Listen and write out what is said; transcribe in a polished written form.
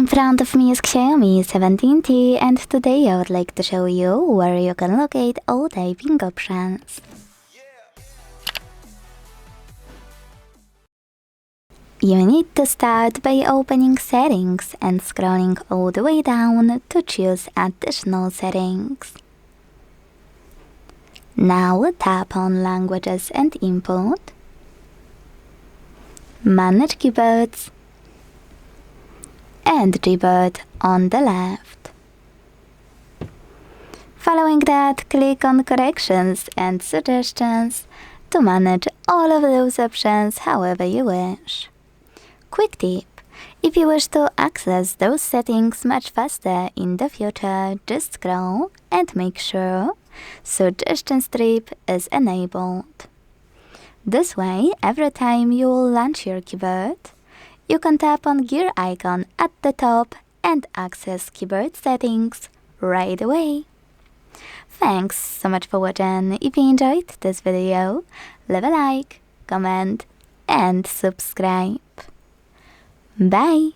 front of me is XIAOMI 17T, and today I would like to show you where you can locate all typing options. You need to start by opening Settings and scrolling all the way down to choose Additional Settings. Now tap on Languages and Input, Manage Keyboards, and Gboard on the left. Following that, click on Corrections and Suggestions to manage all of those options however you wish. Quick tip: if you wish to access those settings much faster in the future, just scroll and make sure Suggestion Strip is enabled. This way, every time you will launch your keyboard, you can tap on gear icon at the top and access keyboard settings right away. Thanks so much for watching. If you enjoyed this video, leave a like, comment, and subscribe. Bye!